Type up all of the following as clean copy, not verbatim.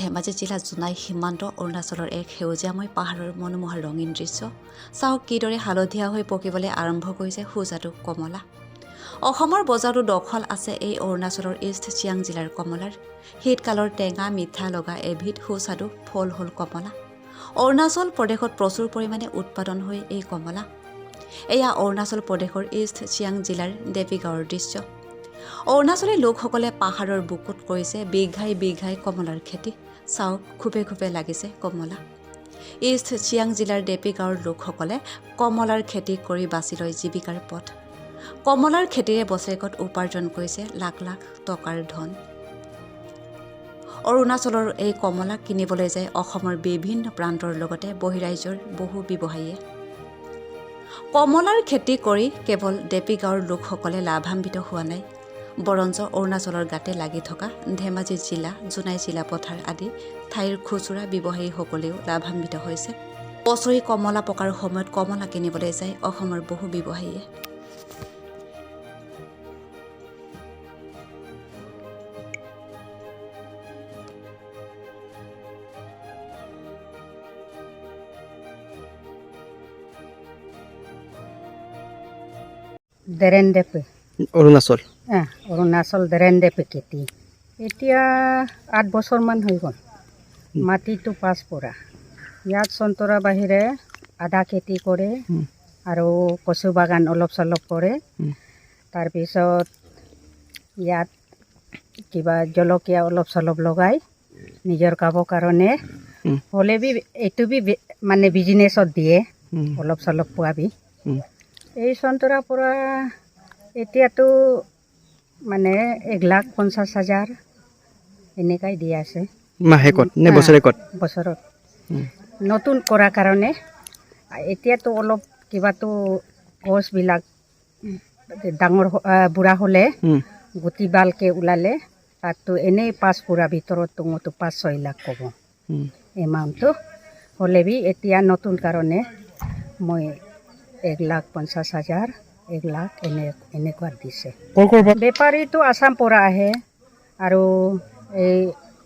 ধেমাজি জিলা জোনাই সীমান্ত অৰুণাচলৰ এক সেউজীয়াময় পাহাৰৰ মনোমোহা ৰঙীন দৃশ্য চাওক কিদৰে হালধীয়া হৈ পকিবলৈ আৰম্ভ কৰিছে সুস্বাদু কমলা অসমৰ বজাৰতো দখল আছে এই অৰুণাচলৰ ইষ্ট চিয়াং জিলাৰ কমলাৰ শীতকালৰ টেঙা মিঠা লগা এবিধ সুস্বাদু ফল হ'ল কমলা অৰুণাচল প্ৰদেশত প্ৰচুৰ পৰিমাণে উৎপাদন হয় এই কমলা এয়া অৰুণাচল প্ৰদেশৰ ইষ্ট চিয়াং জিলাৰ দেৱীগাঁৱৰ দৃশ্য অৰুণাচলী লোকসকলে পাহাৰৰ বুকুত কৰিছে বিঘাই বিঘাই কমলাৰ খেতি চাওক খুবে খুবে লাগিছে কমলা ইষ্ট চিয়াং জিলাৰ দেৱীগাঁৱৰ লোকসকলে কমলাৰ খেতি কৰি বাছি লয় জীৱিকাৰ পথ কমলাৰ খেতিৰে বছৰেকত উপাৰ্জন কৰিছে লাখ লাখ টকাৰ ধন অৰুণাচলৰ এই কমলা কিনিবলৈ যায় অসমৰ বিভিন্ন প্ৰান্তৰ লগতে বহিৰাজ্যৰ বহু ব্যৱসায়ীয়ে কমলাৰ খেতি কৰি কেৱল দেৱীগাঁৱৰ লোকসকলে লাভান্বিত হোৱা নাই বৰঞ্চ অৰুণাচলৰ গাতে লাগি থকা ধেমাজি জিলা জোনাই জিলা পথাৰ আদি ঠাইৰ খুচুৰা ব্যৱসায়ীসকলেও লাভান্বিত হৈছে বছৰি কমলা পকাৰ সময়ত কমলা কিনিবলৈ যায় অসমৰ বহু ব্যৱসায়ীয়ে দেৰেণ্ডেপে অৰুণাচল অৰুণাচল দেৰেণ্ডেপে খেতি এতিয়া 8 বছৰমান হৈ গ'ল মাটিটো পাছ পৰা ইয়াত সন্তৰা বাহিৰে আদা খেতি কৰে আৰু কচু বাগান অলপ চলপ কৰে তাৰপিছত ইয়াত কিবা জলকীয়া অলপ চলপ লগাই নিজৰ খাবৰ কাৰণে হ'লে বি এইটো বি মানে বিজনেছত দিয়ে অলপ চলপ পোৱাবি এই সন্তৰাৰ পৰা এতিয়াতো মানে 1,50,000 এনেকাই দি আছে মাহেকত নে বছৰেকত বছৰত নতুন কৰাৰ কাৰণে এতিয়াতো অলপ কিবাতো গছবিলাক ডাঙৰ বুঢ়া হ'লে গুটি ভালকৈ ওলালে তাততো এনেই 5 পুৰা ভিতৰত তোমতো 5-6 লাখ ক'ব এমাউণ্টটো হ'লে বি এতিয়া নতুন কাৰণে মই 1,50,000 1 লাখ এনেকুৱা দিছে বেপাৰীটো আসাম পৰা আহে আৰু এই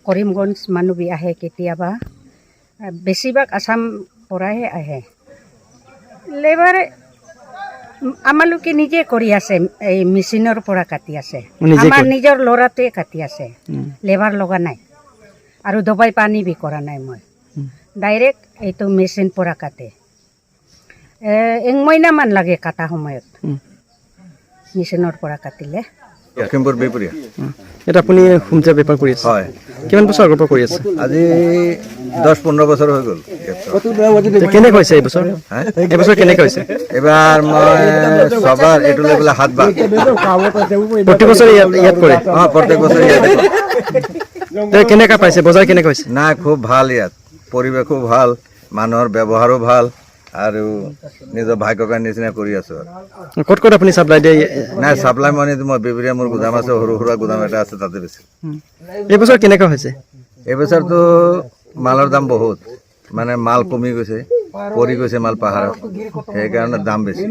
কৰিমগঞ্জ মানুহ বি আহে কেতিয়াবা বেছিভাগ আসাম পৰাহে আহে লেবাৰ আমালোকে নিজে কৰি আছে এই মেচিনৰ পৰা কাটি আছে আমাৰ নিজৰ ল'ৰাটোৱে কাটি আছে লেবাৰ লগা নাই আৰু দবাই পানী বি কৰা নাই মই ডাইৰেক্ট এইটো মেচিন পৰা কাটে 1 মহিনামান লাগে কাটা সময়ত মেচিনৰ পৰা কাটিলে লখিমপুৰ বেপুৰীয়া এটা আপুনি হোমজা বেপাৰ কৰি আছে হয় কিমান বছৰ আগৰ পৰা কৰি আছে আজি 10-15 বছৰ হৈ গ'ল কেনেকৈ হৈছে এইবছৰ এইবছৰ কেনেকৈ হৈছে এবাৰ মই সবাৰ এইটো লৈ পেলাই 7 বাৰ প্ৰতি বছৰ ইয়াত কৰে প্ৰত্যেক বছৰ ইয়াতে কেনেকৈ পাইছে বজাৰ কেনেকৈ হৈছে নাই খুব ভাল ইয়াত পৰিৱেশো ভাল মানুহৰ ব্যৱহাৰো ভাল আৰু নিজৰ ভাগ্যকাৰ নিচিনা কৰি আছো ক'ত ক'ত আপুনি চাপ্লাই দিয়ে নাই চাপ্লাই মানে মই বেবুৰীয়া মোৰ গুদাম আছে সৰু সুৰা গুদাম এটা আছে তাতে বেছি এইবছৰ কেনেকৈ হৈছে এইবছৰতো মালৰ দাম বহুত মানে মাল কমি গৈছে পৰি গৈছে মাল পাহাৰত সেইকাৰণে দাম বেছি